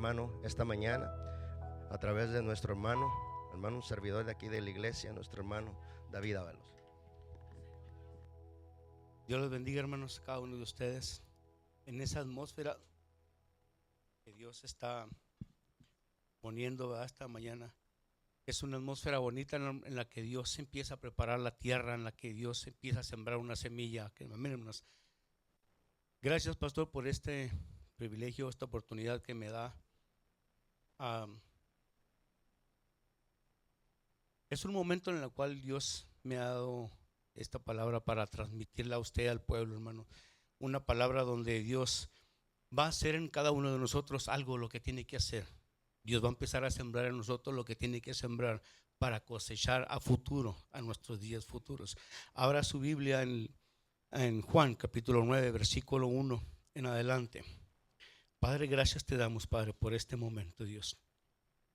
hermano esta mañana a través de nuestro hermano, un servidor de aquí de la iglesia, nuestro hermano David Ábalos. Dios los bendiga, hermanos, cada uno de ustedes en esa atmósfera que Dios está poniendo esta mañana. Es una atmósfera bonita en la que Dios empieza a preparar la tierra, en la que Dios empieza a sembrar una semilla. Gracias, pastor, por este privilegio, esta oportunidad que me da. Es un momento en el cual Dios me ha dado esta palabra para transmitirla a usted, al pueblo, hermano. Una palabra donde Dios va a hacer en cada uno de nosotros algo lo que tiene que hacer. Dios va a empezar a sembrar en nosotros lo que tiene que sembrar para cosechar a futuro, a nuestros días futuros. Abra su Biblia en Juan capítulo 9, versículo 1 en adelante. Padre, gracias te damos, Padre, por este momento, Dios.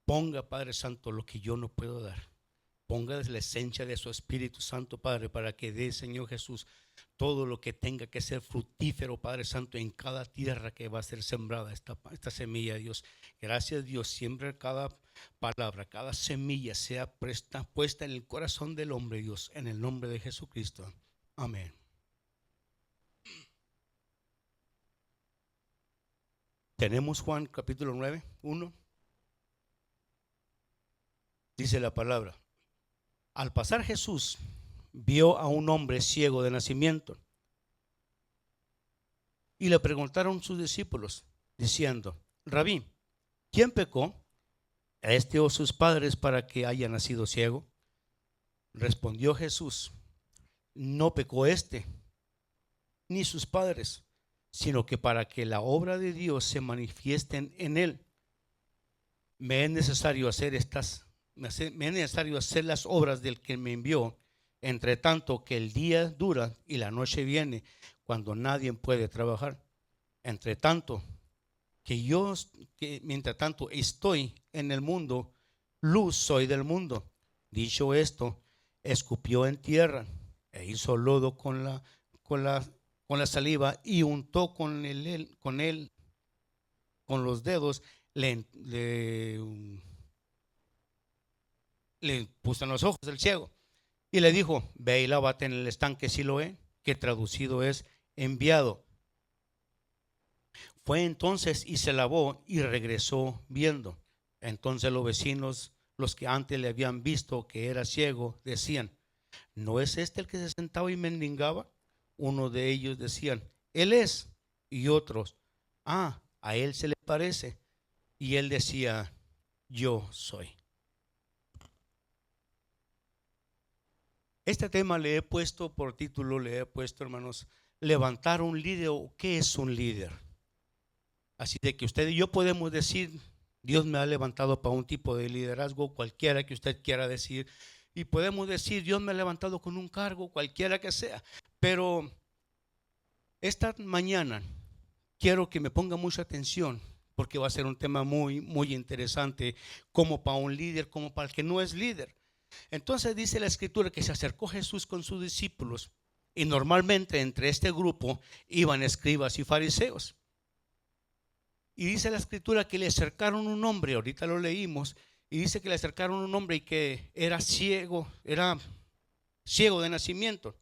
Ponga, Padre Santo, lo que yo no puedo dar. Ponga la esencia de su Espíritu Santo, Padre, para que dé, Señor Jesús, todo lo que tenga que ser fructífero, Padre Santo, en cada tierra que va a ser sembrada esta semilla, Dios. Gracias, Dios, siempre cada palabra, cada semilla sea puesta en el corazón del hombre, Dios, en el nombre de Jesucristo. Amén. Tenemos Juan capítulo 9, 1. Dice la palabra: al pasar Jesús vio a un hombre ciego de nacimiento y le preguntaron sus discípulos diciendo: Rabí, ¿quién pecó, a este o sus padres, para que haya nacido ciego? Respondió Jesús: no pecó este ni sus padres, sino que para que la obra de Dios se manifieste en él, me es necesario hacer las obras del que me envió, entre tanto que el día dura y la noche viene, cuando nadie puede trabajar. Entre tanto mientras tanto estoy en el mundo, luz soy del mundo. Dicho esto, escupió en tierra e hizo lodo con la saliva y untó con los dedos, le puso en los ojos del ciego y le dijo: ve y lávate en el estanque Siloé, que traducido es enviado. Fue entonces y se lavó y regresó viendo. Entonces los vecinos, los que antes le habían visto que era ciego, decían: ¿no es este el que se sentaba y mendigaba? Uno de ellos decían: él es. Y otros: a él se le parece. Y él decía: yo soy. Este tema le he puesto por título, hermanos, levantar un líder. ¿Qué es un líder? Así de que usted y yo podemos decir: Dios me ha levantado para un tipo de liderazgo, cualquiera que usted quiera decir. Y podemos decir: Dios me ha levantado con un cargo, cualquiera que sea. Pero esta mañana quiero que me ponga mucha atención, porque va a ser un tema muy, muy interesante, como para un líder, como para el que no es líder. Entonces dice la escritura que se acercó Jesús con sus discípulos, y normalmente entre este grupo iban escribas y fariseos. Y dice la escritura que le acercaron un hombre, ahorita lo leímos, y dice que le acercaron un hombre y que era ciego de nacimiento.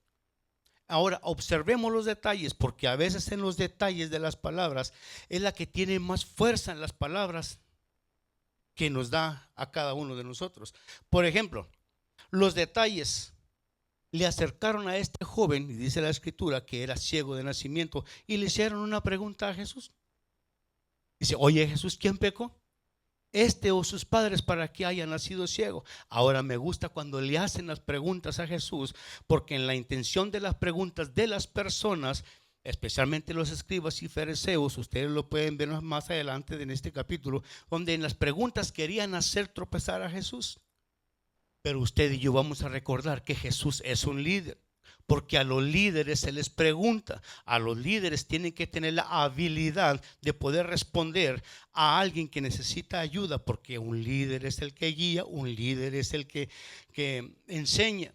Ahora observemos los detalles, porque a veces en los detalles de las palabras es la que tiene más fuerza en las palabras que nos da a cada uno de nosotros. Por ejemplo, los detalles le acercaron a este joven, y dice la escritura que era ciego de nacimiento, y le hicieron una pregunta a Jesús. Dice: oye Jesús, ¿quién pecó, este o sus padres, para que haya nacido ciego? Ahora me gusta cuando le hacen las preguntas a Jesús, porque en la intención de las preguntas de las personas, especialmente los escribas y fariseos, ustedes lo pueden ver más adelante en este capítulo, donde en las preguntas querían hacer tropezar a Jesús. Pero usted y yo vamos a recordar que Jesús es un líder, porque a los líderes se les pregunta. A los líderes tienen que tener la habilidad de poder responder a alguien que necesita ayuda, porque un líder es el que guía, un líder es el que enseña.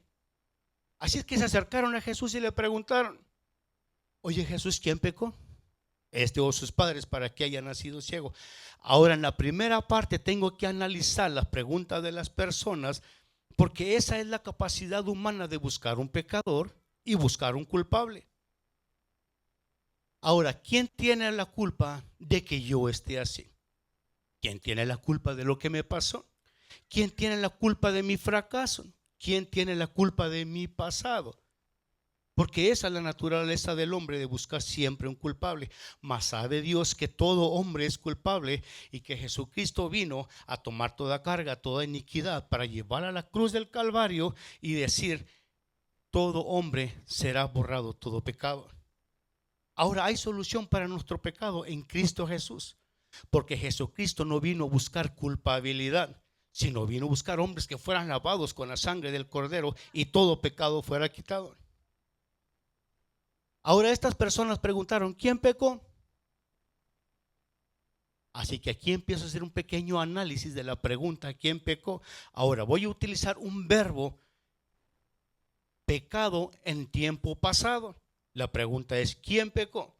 Así es que se acercaron a Jesús y le preguntaron: oye Jesús, ¿quién pecó? o sus padres para que haya nacido ciego. Ahora, en la primera parte tengo que analizar las preguntas de las personas, porque esa es la capacidad humana de buscar un pecador y buscar un culpable. Ahora, ¿quién tiene la culpa de que yo esté así? ¿Quién tiene la culpa de lo que me pasó? ¿Quién tiene la culpa de mi fracaso? ¿Quién tiene la culpa de mi pasado? Porque esa es la naturaleza del hombre, de buscar siempre un culpable. Mas sabe Dios que todo hombre es culpable y que Jesucristo vino a tomar toda carga, toda iniquidad, para llevar a la cruz del Calvario y decir: todo hombre será borrado, todo pecado. Ahora hay solución para nuestro pecado en Cristo Jesús, porque Jesucristo no vino a buscar culpabilidad, sino vino a buscar hombres que fueran lavados con la sangre del Cordero y todo pecado fuera quitado. Ahora estas personas preguntaron: ¿quién pecó? Así que aquí empiezo a hacer un pequeño análisis de la pregunta: ¿quién pecó? Ahora voy a utilizar un verbo, pecado, en tiempo pasado. La pregunta es: ¿quién pecó?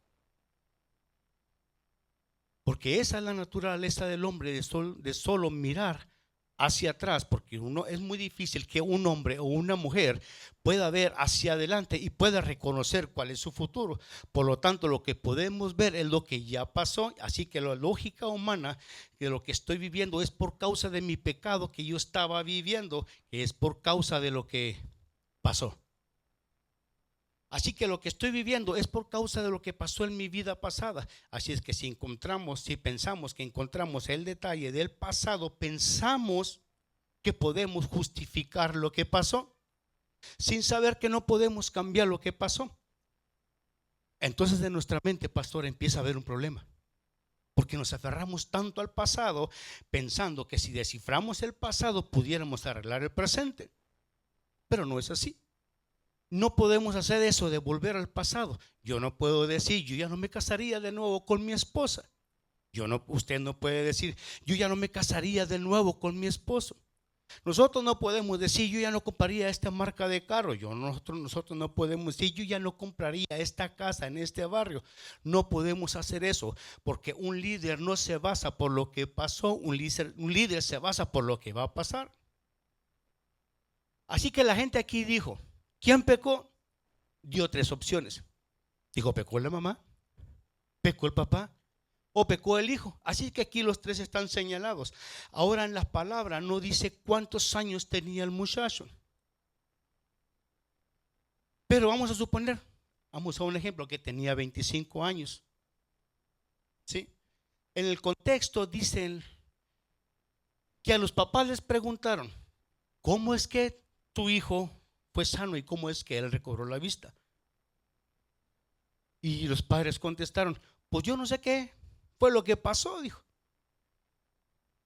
Porque esa es la naturaleza del hombre, de solo mirar hacia atrás, porque es muy difícil que un hombre o una mujer pueda ver hacia adelante y pueda reconocer cuál es su futuro. Por lo tanto, lo que podemos ver es lo que ya pasó. Así que la lógica humana de lo que estoy viviendo es por causa de mi pecado que yo estaba viviendo, que es por causa de lo que pasó. Así que lo que estoy viviendo es por causa de lo que pasó en mi vida pasada. Así es que si pensamos que encontramos el detalle del pasado, pensamos que podemos justificar lo que pasó, sin saber que no podemos cambiar lo que pasó. Entonces de nuestra mente, pastor, empieza a haber un problema, porque nos aferramos tanto al pasado, pensando que si desciframos el pasado pudiéramos arreglar el presente. Pero no es así. No podemos hacer eso de volver al pasado. Yo no puedo decir: yo ya no me casaría de nuevo con mi esposa. Usted no puede decir: yo ya no me casaría de nuevo con mi esposo. Nosotros no podemos decir: yo ya no compraría esta marca de carro. Nosotros no podemos decir: yo ya no compraría esta casa en este barrio. No podemos hacer eso, porque un líder no se basa por lo que pasó, un líder se basa por lo que va a pasar. Así que la gente aquí dijo: ¿quién pecó? Dio tres opciones. Dijo: ¿pecó la mamá? ¿Pecó el papá? ¿O pecó el hijo? Así que aquí los tres están señalados. Ahora en la palabra no dice cuántos años tenía el muchacho. Pero vamos a suponer, vamos a un ejemplo, que tenía 25 años. ¿Sí? En el contexto dicen que a los papás les preguntaron: ¿cómo es que tu hijo fue sano y cómo es que él recobró la vista? Y los padres contestaron: pues yo no sé qué fue lo que pasó, dijo.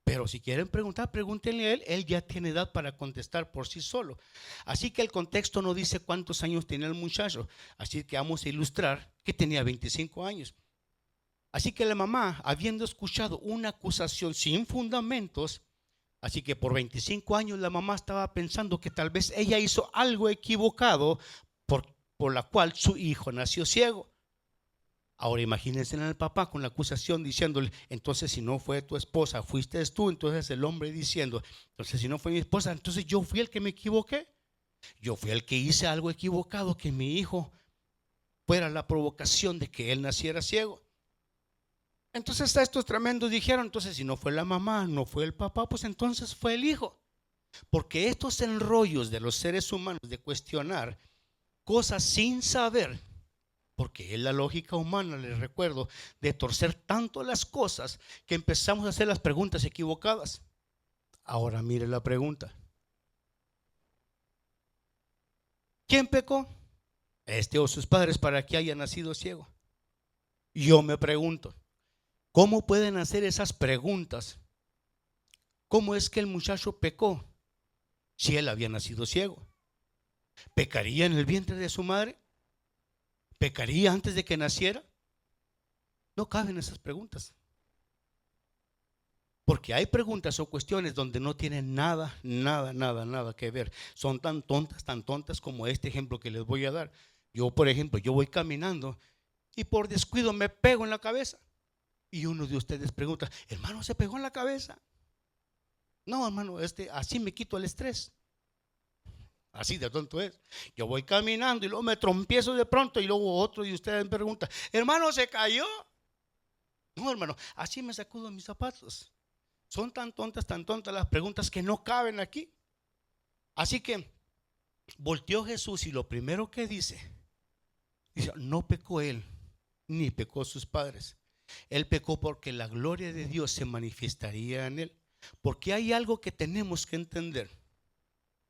Pero si quieren preguntar, pregúntenle a él. Él ya tiene edad para contestar por sí solo. Así que el contexto no dice cuántos años tenía el muchacho. Así que vamos a ilustrar que tenía 25 años. Así que la mamá, habiendo escuchado una acusación sin fundamentos, así que por 25 años la mamá estaba pensando que tal vez ella hizo algo equivocado por la cual su hijo nació ciego. Ahora imagínense al papá con la acusación diciéndole: entonces si no fue tu esposa, fuiste tú. Entonces el hombre diciendo: entonces si no fue mi esposa, entonces yo fui el que me equivoqué. Yo fui el que hice algo equivocado, que mi hijo fuera la provocación de que él naciera ciego. Entonces estos tremendos dijeron: entonces si no fue la mamá, no fue el papá, pues entonces fue el hijo. Porque estos enrollos de los seres humanos de cuestionar cosas sin saber, porque es la lógica humana, les recuerdo, de torcer tanto las cosas que empezamos a hacer las preguntas equivocadas. Ahora mire la pregunta: ¿quién pecó? O sus padres para que haya nacido ciego. Yo me pregunto: ¿cómo pueden hacer esas preguntas? ¿Cómo es que el muchacho pecó si él había nacido ciego? ¿Pecaría en el vientre de su madre? ¿Pecaría antes de que naciera? No caben esas preguntas. Porque hay preguntas o cuestiones donde no tienen nada que ver. Son tan tontas como este ejemplo que les voy a dar. Yo, por ejemplo, yo voy caminando y por descuido me pego en la cabeza. Y uno de ustedes pregunta, hermano, ¿se pegó en la cabeza? No, hermano, así me quito el estrés. Así de tonto es. Yo voy caminando y luego me trompiezo de pronto y luego otro de ustedes me pregunta, hermano, ¿se cayó? No, hermano, así me sacudo mis zapatos. Son tan tontas las preguntas que no caben aquí. Así que volteó Jesús y lo primero que dice, no pecó él, ni pecó sus padres. Él pecó porque la gloria de Dios se manifestaría en él. Porque hay algo que tenemos que entender.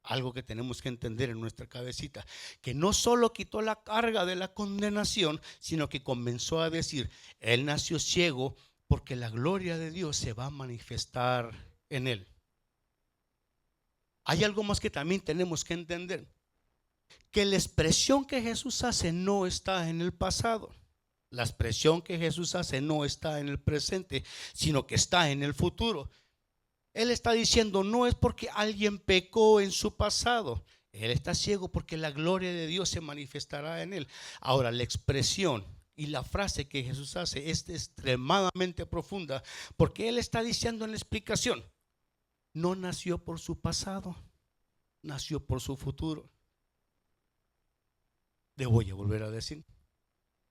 Algo que tenemos que entender en nuestra cabecita, que no solo quitó la carga de la condenación, sino que comenzó a decir, él nació ciego porque la gloria de Dios se va a manifestar en él. Hay algo más que también tenemos que entender, que la expresión que Jesús hace no está en el pasado. La expresión que Jesús hace no está en el presente, sino que está en el futuro. Él está diciendo, no es porque alguien pecó en su pasado. Él está ciego porque la gloria de Dios se manifestará en él. Ahora, la expresión y la frase que Jesús hace es extremadamente profunda, porque él está diciendo en la explicación, no nació por su pasado, nació por su futuro. Le voy a volver a decir,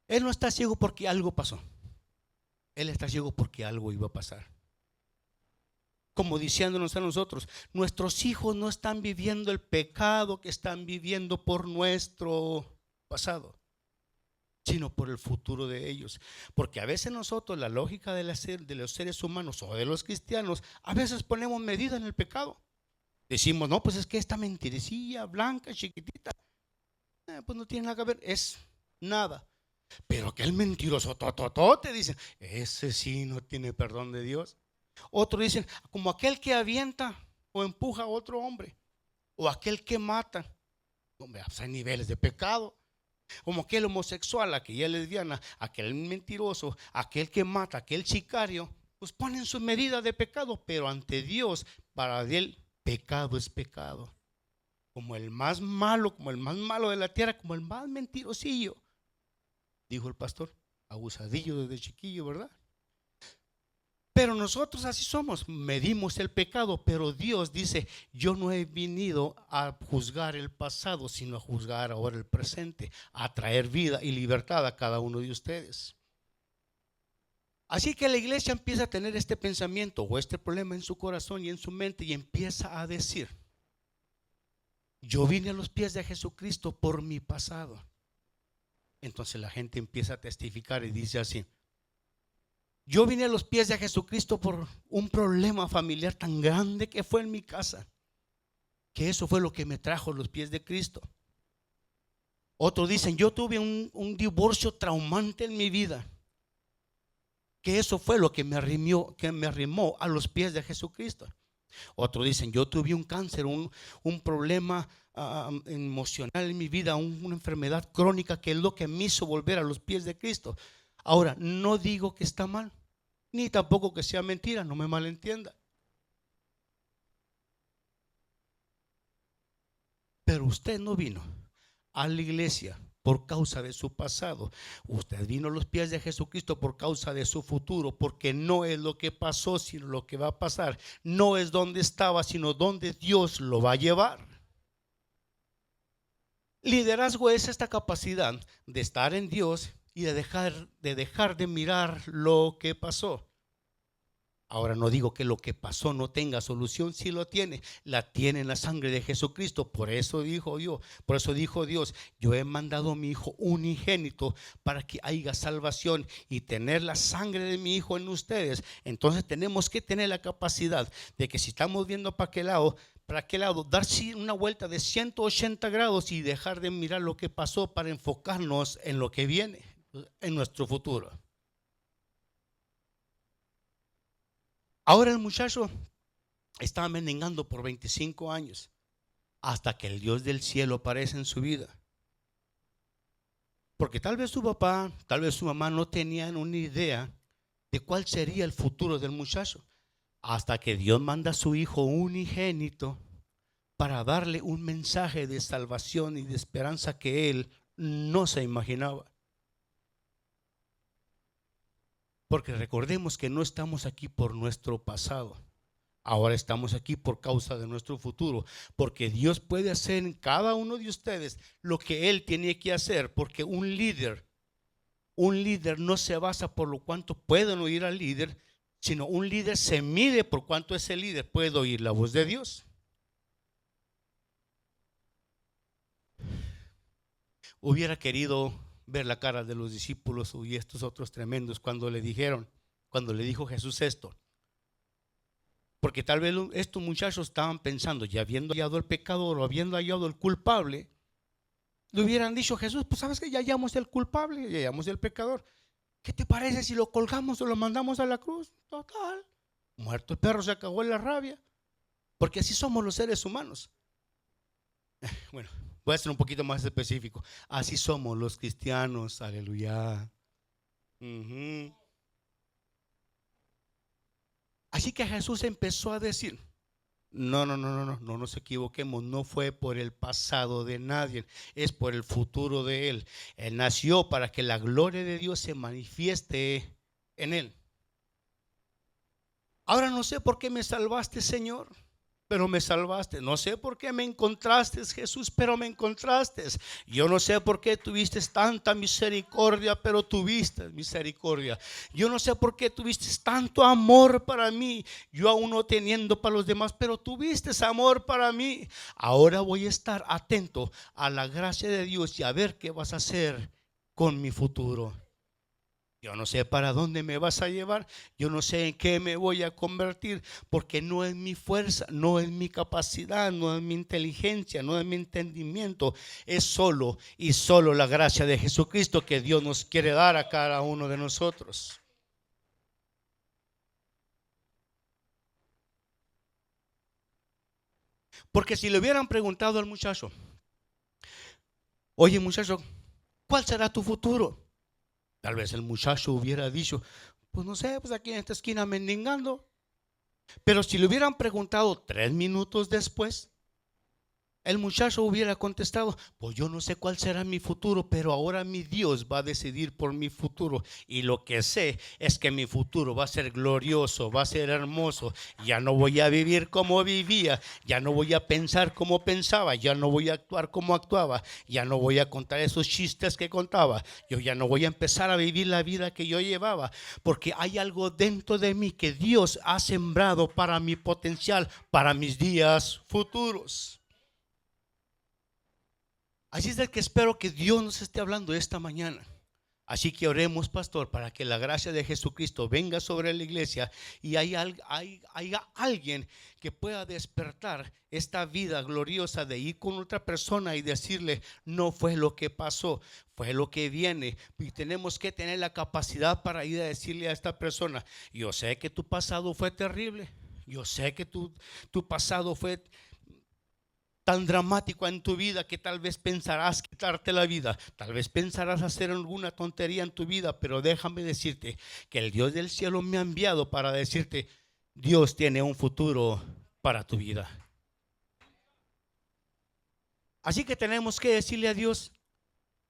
él no está ciego porque algo pasó. Él está ciego porque algo iba a pasar. Como diciéndonos a nosotros, nuestros hijos no están viviendo el pecado que están viviendo por nuestro pasado, sino por el futuro de ellos. Porque a veces nosotros, la lógica de los seres humanos o de los cristianos, a veces ponemos medida en el pecado. Decimos, no, pues es que esta mentirecilla blanca, chiquitita, pues no tiene nada que ver, es nada. Pero aquel mentiroso tototote, dicen, ese sí no tiene perdón de Dios. Otros dicen, como aquel que avienta o empuja a otro hombre, o aquel que mata. Hombre, pues hay niveles de pecado. Como aquel homosexual, aquella lesbiana, aquel mentiroso, aquel que mata, aquel sicario, pues ponen su medida de pecado, pero ante Dios, para él, pecado es pecado. Como el más malo de la tierra, como el más mentirosillo, dijo el pastor, abusadillo desde chiquillo, ¿verdad? Pero nosotros así somos, medimos el pecado, pero Dios dice, yo no he venido a juzgar el pasado, sino a juzgar ahora el presente, a traer vida y libertad a cada uno de ustedes. Así que la iglesia empieza a tener este pensamiento o este problema en su corazón y en su mente y empieza a decir, yo vine a los pies de Jesucristo por mi pasado. Entonces la gente empieza a testificar y dice así, yo vine a los pies de Jesucristo por un problema familiar tan grande que fue en mi casa, que eso fue lo que me trajo a los pies de Cristo. Otros dicen, yo tuve un divorcio traumante en mi vida, que eso fue lo que me arrimó a los pies de Jesucristo. Otros dicen, yo tuve un cáncer, un problema emocional en mi vida, una enfermedad crónica que es lo que me hizo volver a los pies de Cristo. Ahora, no digo que está mal, ni tampoco que sea mentira, no me malentienda. Pero usted no vino a la iglesia por causa de su pasado. Usted vino a los pies de Jesucristo por causa de su futuro, porque no es lo que pasó, sino lo que va a pasar. No es donde estaba, sino donde Dios lo va a llevar. Liderazgo es esta capacidad de estar en Dios y de dejar de mirar lo que pasó. Ahora no digo que lo que pasó no tenga solución, sí lo tiene, la tiene en la sangre de Jesucristo. Por eso dijo Dios, yo he mandado a mi Hijo unigénito para que haya salvación y tener la sangre de mi Hijo en ustedes. Entonces tenemos que tener la capacidad de que si estamos viendo para aquel lado, darse una vuelta de 180 grados y dejar de mirar lo que pasó para enfocarnos en lo que viene, en nuestro futuro. Ahora el muchacho estaba mendigando por 25 años hasta que el Dios del cielo aparece en su vida. Porque tal vez su papá, tal vez su mamá no tenían una idea de cuál sería el futuro del muchacho, hasta que Dios manda a su Hijo unigénito para darle un mensaje de salvación y de esperanza que él no se imaginaba. Porque recordemos que no estamos aquí por nuestro pasado. Ahora estamos aquí por causa de nuestro futuro, porque Dios puede hacer en cada uno de ustedes lo que Él tiene que hacer, porque un líder no se basa por lo cuanto pueden oír al líder, sino un líder se mide por cuánto ese líder puede oír la voz de Dios. Hubiera querido ver la cara de los discípulos y estos otros tremendos cuando le dijo Jesús esto. Porque tal vez estos muchachos estaban pensando, ya habiendo hallado el pecador o habiendo hallado el culpable, le hubieran dicho a Jesús, pues sabes que ya hallamos el culpable, ya hallamos el pecador. ¿Qué te parece si lo colgamos o lo mandamos a la cruz? Total, muerto el perro, se acabó la rabia. Porque así somos los seres humanos. Bueno, voy a ser un poquito más específico. Así somos los cristianos, aleluya. Así que Jesús empezó a decir, no nos equivoquemos, no fue por el pasado de nadie, es por el futuro de Él. Él nació para que la gloria de Dios se manifieste en Él. Ahora no sé por qué me salvaste, Señor, pero me salvaste. No sé por qué me encontraste, Jesús, pero me encontraste. Yo no sé por qué tuviste tanta misericordia, pero tuviste misericordia. Yo no sé por qué tuviste tanto amor para mí, yo aún no teniendo para los demás, pero tuviste amor para mí. Ahora voy a estar atento a la gracia de Dios y a ver qué vas a hacer con mi futuro. Yo no sé para dónde me vas a llevar, yo no sé en qué me voy a convertir, porque no es mi fuerza, no es mi capacidad, no es mi inteligencia, no es mi entendimiento, es solo y solo la gracia de Jesucristo que Dios nos quiere dar a cada uno de nosotros. Porque si le hubieran preguntado al muchacho, oye muchacho, ¿cuál será tu futuro? Tal vez el muchacho hubiera dicho, pues no sé, pues aquí en esta esquina mendigando. Pero si le hubieran preguntado 3 minutos después, el muchacho hubiera contestado, pues yo no sé cuál será mi futuro, pero ahora mi Dios va a decidir por mi futuro. Y lo que sé es que mi futuro va a ser glorioso, va a ser hermoso. Ya no voy a vivir como vivía, ya no voy a pensar como pensaba, ya no voy a actuar como actuaba, ya no voy a contar esos chistes que contaba. Yo ya no voy a empezar a vivir la vida que yo llevaba, porque hay algo dentro de mí que Dios ha sembrado para mi potencial, para mis días futuros. Así es de que espero que Dios nos esté hablando esta mañana. Así que oremos, pastor, para que la gracia de Jesucristo venga sobre la iglesia y haya alguien que pueda despertar esta vida gloriosa de ir con otra persona y decirle, no fue lo que pasó, fue lo que viene. Y tenemos que tener la capacidad para ir a decirle a esta persona, yo sé que tu pasado fue terrible, yo sé que tu pasado fue tan dramático en tu vida que tal vez pensarás quitarte la vida, tal vez pensarás hacer alguna tontería en tu vida, pero déjame decirte que el Dios del cielo me ha enviado para decirte, Dios tiene un futuro para tu vida. Así que tenemos que decirle a Dios,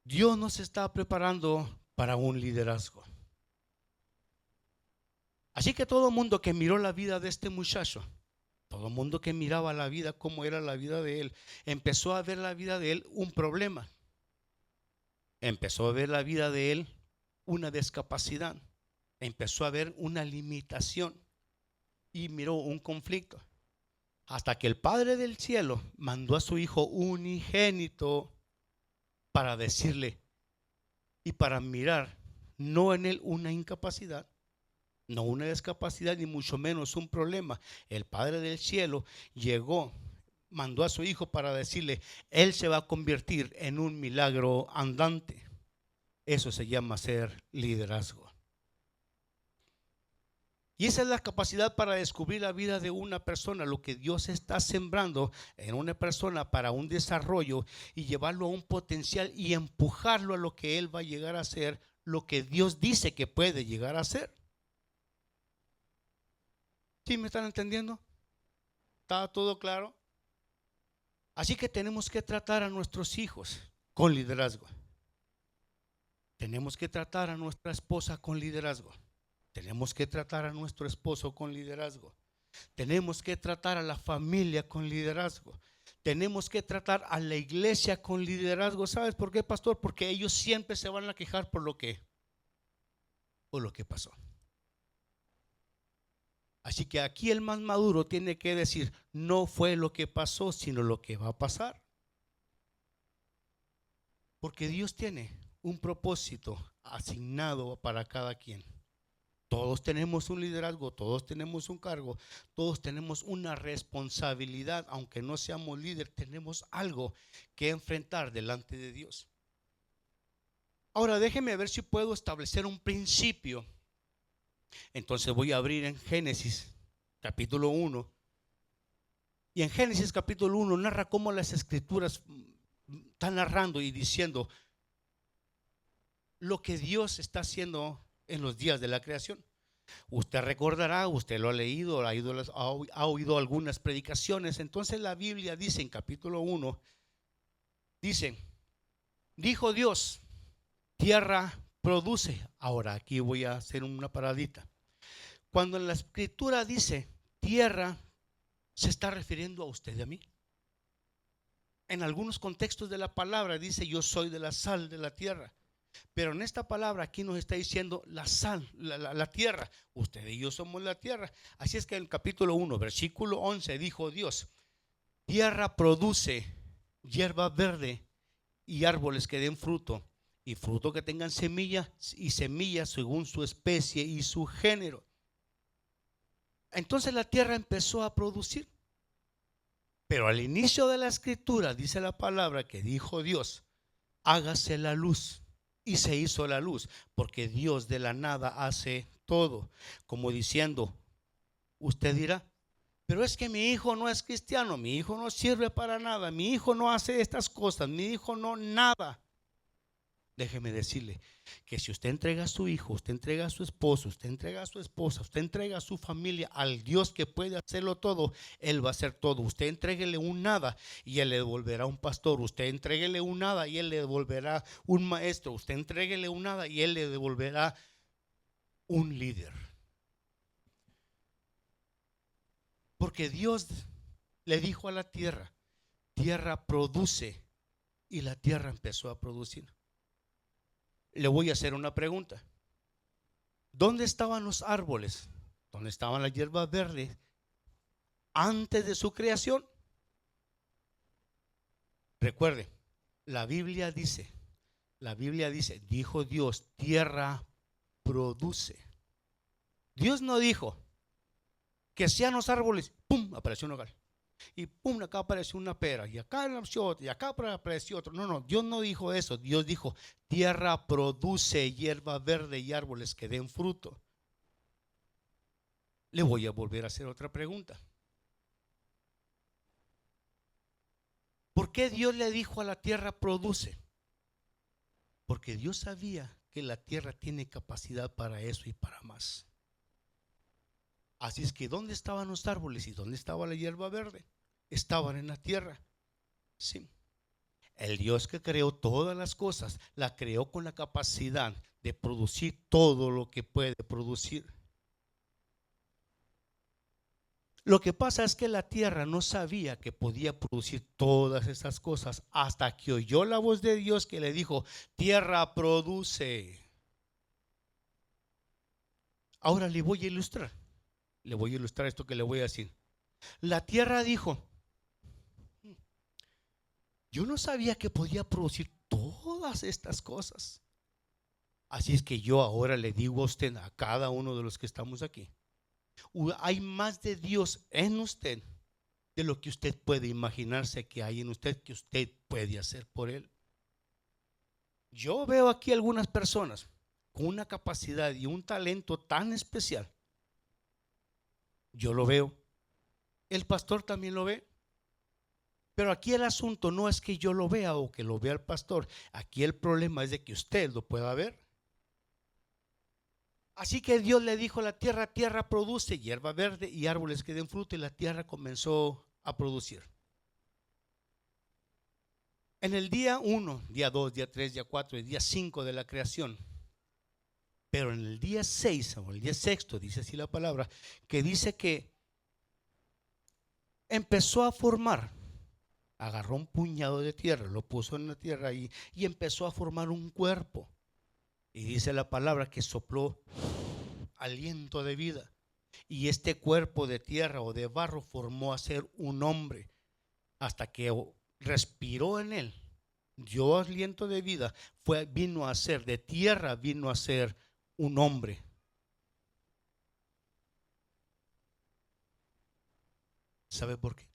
Dios nos está preparando para un liderazgo. Así que todo el mundo que miró la vida de este muchacho, todo el mundo que miraba la vida, cómo era la vida de él, empezó a ver la vida de él un problema. Empezó a ver la vida de él una discapacidad. Empezó a ver una limitación y miró un conflicto. Hasta que el Padre del cielo mandó a su Hijo unigénito para decirle y para mirar no en él una incapacidad, no una discapacidad, ni mucho menos un problema. El Padre del cielo llegó, mandó a su Hijo para decirle, Él se va a convertir en un milagro andante. Eso se llama ser liderazgo. Y esa es la capacidad para descubrir la vida de una persona, lo que Dios está sembrando en una persona para un desarrollo y llevarlo a un potencial y empujarlo a lo que él va a llegar a ser, lo que Dios dice que puede llegar a ser. ¿Sí me están entendiendo? ¿Está todo claro? Así que tenemos que tratar a nuestros hijos con liderazgo. Tenemos que tratar a nuestra esposa con liderazgo. Tenemos que tratar a nuestro esposo con liderazgo. Tenemos que tratar a la familia con liderazgo. Tenemos que tratar a la iglesia con liderazgo. ¿Sabes por qué, pastor? Porque ellos siempre se van a quejar por lo que pasó. Así que aquí el más maduro tiene que decir, no fue lo que pasó, sino lo que va a pasar. Porque Dios tiene un propósito asignado para cada quien. Todos tenemos un liderazgo, todos tenemos un cargo, todos tenemos una responsabilidad. Aunque no seamos líder, tenemos algo que enfrentar delante de Dios. Ahora déjeme ver si puedo establecer un principio. Entonces voy a abrir en Génesis capítulo 1. Y en Génesis capítulo 1 narra cómo las escrituras están narrando y diciendo lo que Dios está haciendo en los días de la creación. Usted recordará, usted lo ha leído, ha oído algunas predicaciones. Entonces la Biblia dice en capítulo 1, dice, dijo Dios, tierra produce. Ahora aquí voy a hacer una paradita. Cuando en la escritura dice tierra, se está refiriendo a usted y a mí. En algunos contextos de la palabra dice yo soy de la sal de la tierra. Pero en esta palabra aquí nos está diciendo la sal, la tierra. Usted y yo somos la tierra. Así es que en el capítulo 1, versículo 11 dijo Dios, tierra produce hierba verde y árboles que den fruto, y fruto que tengan semillas y semillas según su especie y su género. Entonces la tierra empezó a producir. Pero al inicio de la escritura dice la palabra que dijo Dios, hágase la luz. Y se hizo la luz, porque Dios de la nada hace todo. Como diciendo, usted dirá, pero es que mi hijo no es cristiano, mi hijo no sirve para nada, mi hijo no hace estas cosas, mi hijo no nada. Déjeme decirle que si usted entrega a su hijo, usted entrega a su esposo, usted entrega a su esposa, usted entrega a su familia al Dios que puede hacerlo todo, Él va a hacer todo. Usted entréguele un nada y Él le devolverá un pastor. Usted entréguele un nada y Él le devolverá un maestro. Usted entréguele un nada y Él le devolverá un líder. Porque Dios le dijo a la tierra, tierra produce, y la tierra empezó a producir. Le voy a hacer una pregunta. ¿Dónde estaban los árboles? ¿Dónde estaban las hierbas verdes antes de su creación? Recuerde, la Biblia dice, dijo Dios, tierra produce. Dios no dijo que sean los árboles, pum, apareció un hogar. Y pum, acá apareció una pera, y acá apareció otro, y acá apareció otro. No, Dios no dijo eso. Dios dijo, tierra produce hierba verde y árboles que den fruto. Le voy a volver a hacer otra pregunta. ¿Por qué Dios le dijo a la tierra produce? Porque Dios sabía que la tierra tiene capacidad para eso y para más. Así es que ¿dónde estaban los árboles y dónde estaba la hierba verde? Estaban en la tierra. Sí. El Dios que creó todas las cosas, la creó con la capacidad de producir todo lo que puede producir. Lo que pasa es que la tierra no sabía que podía producir todas esas cosas hasta que oyó la voz de Dios que le dijo, tierra produce. Ahora le voy a ilustrar esto que le voy a decir. La tierra dijo, yo no sabía que podía producir todas estas cosas. Así es que yo ahora le digo a usted, a cada uno de los que estamos aquí, hay más de Dios en usted de lo que usted puede imaginarse que hay en usted, que usted puede hacer por Él. Yo veo aquí algunas personas con una capacidad y un talento tan especial. Yo lo veo, el pastor también lo ve. Pero aquí el asunto no es que yo lo vea o que lo vea el pastor. Aquí el problema es de que usted lo pueda ver. Así que Dios le dijo a la tierra, tierra produce hierba verde y árboles que den fruto, y la tierra comenzó a producir. En el día 1, día 2, día 3, día 4 y día 5 de la creación, Pero en el día 6 o el día sexto, dice así la palabra, que dice que empezó a formar, agarró un puñado de tierra, lo puso en la tierra y empezó a formar un cuerpo. Y dice la palabra que sopló aliento de vida. Y este cuerpo de tierra o de barro formó a ser un hombre. Hasta que respiró en él, dio aliento de vida, vino a ser de tierra, vino a ser un hombre. ¿Sabe por qué?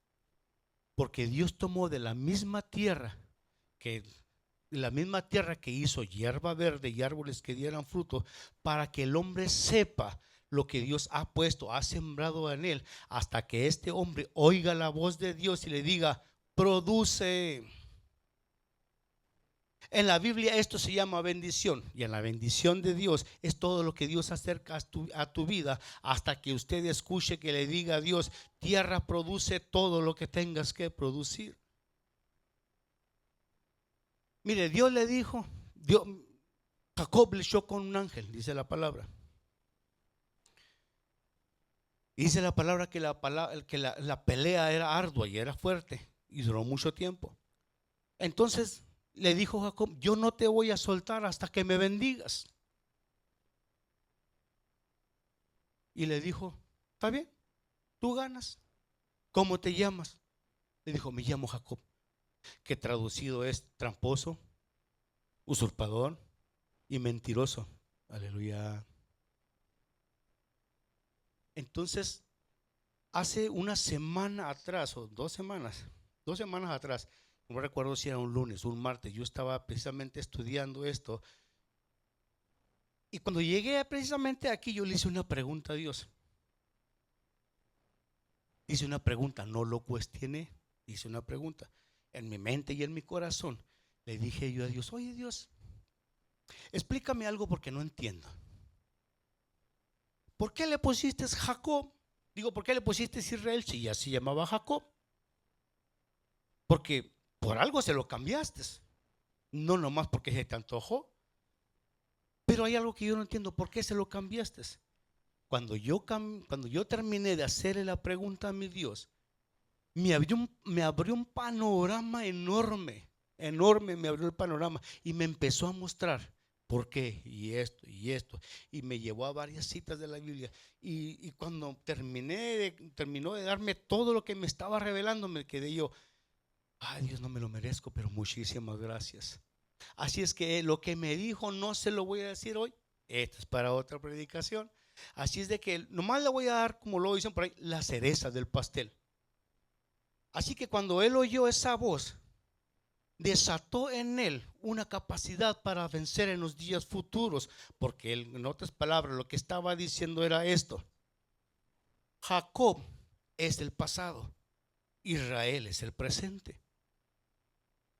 Porque Dios tomó de la misma tierra que hizo hierba verde y árboles que dieran fruto, para que el hombre sepa lo que Dios ha puesto, ha sembrado en él, hasta que este hombre oiga la voz de Dios y le diga, produce. En la Biblia esto se llama bendición, y en la bendición de Dios es todo lo que Dios acerca a tu vida, hasta que usted escuche que le diga a Dios, tierra, produce todo lo que tengas que producir. Mire, Dios le dijo, Jacob le echó con un ángel, dice la palabra. Dice la palabra que la pelea era ardua y era fuerte y duró mucho tiempo. Entonces le dijo Jacob, yo no te voy a soltar hasta que me bendigas. Y le dijo, está bien, tú ganas. ¿Cómo te llamas? Le dijo, me llamo Jacob, que traducido es tramposo, usurpador y mentiroso. Aleluya. Entonces, hace una semana atrás o 2 semanas atrás, no recuerdo si era un lunes o un martes, yo estaba precisamente estudiando esto, y cuando llegué precisamente aquí, yo le hice una pregunta a Dios. Hice una pregunta, no lo cuestioné, hice una pregunta. En mi mente y en mi corazón le dije yo a Dios, oye Dios, explícame algo porque no entiendo. ¿Por qué le pusiste Jacob? Digo, ¿por qué le pusiste Israel si ya se llamaba Jacob? Porque por algo se lo cambiaste, no nomás porque se te antojó. Pero hay algo que yo no entiendo, ¿por qué se lo cambiaste? Cuando yo terminé de hacerle la pregunta a mi Dios, me abrió un panorama enorme me abrió el panorama y me empezó a mostrar por qué y esto, y me llevó a varias citas de la Biblia, y cuando terminó de darme todo lo que me estaba revelando, me quedé yo, ay Dios, no me lo merezco, pero muchísimas gracias. Así es que lo que me dijo no se lo voy a decir hoy, esto es para otra predicación. Así es de que nomás le voy a dar, como lo dicen por ahí, la cereza del pastel. Así que cuando él oyó esa voz, desató en él una capacidad para vencer en los días futuros, porque él, en otras palabras, lo que estaba diciendo era esto: Jacob es el pasado, Israel es el presente.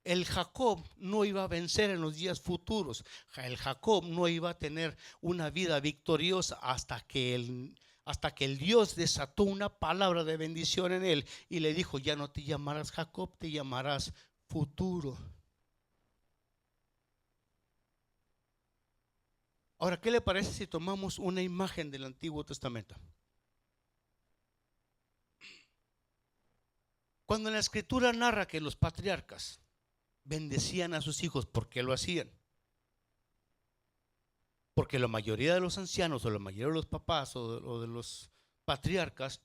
El Jacob no iba a vencer en los días futuros. El Jacob no iba a tener una vida victoriosa hasta que el Dios desató una palabra de bendición en él y le dijo, ya no te llamarás Jacob, te llamarás futuro. Ahora, ¿qué le parece si tomamos una imagen del Antiguo Testamento? Cuando en la Escritura narra que los patriarcas bendecían a sus hijos, ¿por qué lo hacían? Porque la mayoría de los ancianos o la mayoría de los papás o de los patriarcas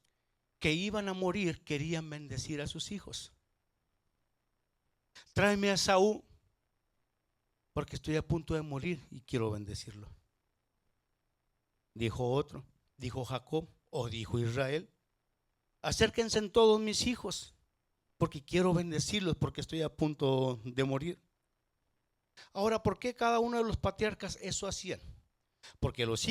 que iban a morir querían bendecir a sus hijos. Tráeme a Saúl porque estoy a punto de morir y quiero bendecirlo. Dijo otro, dijo Jacob o dijo Israel, acérquense en todos mis hijos porque quiero bendecirlos porque estoy a punto de morir. Ahora, ¿por qué cada uno de los patriarcas eso hacían? Porque los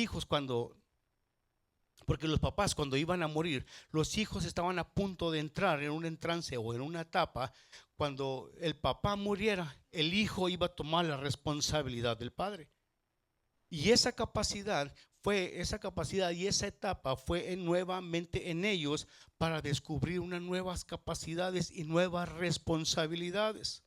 papás cuando iban a morir, los hijos estaban a punto de entrar en un trance o en una etapa. Cuando el papá muriera, el hijo iba a tomar la responsabilidad del padre. Y esa capacidad y esa etapa fue nuevamente en ellos para descubrir unas nuevas capacidades y nuevas responsabilidades,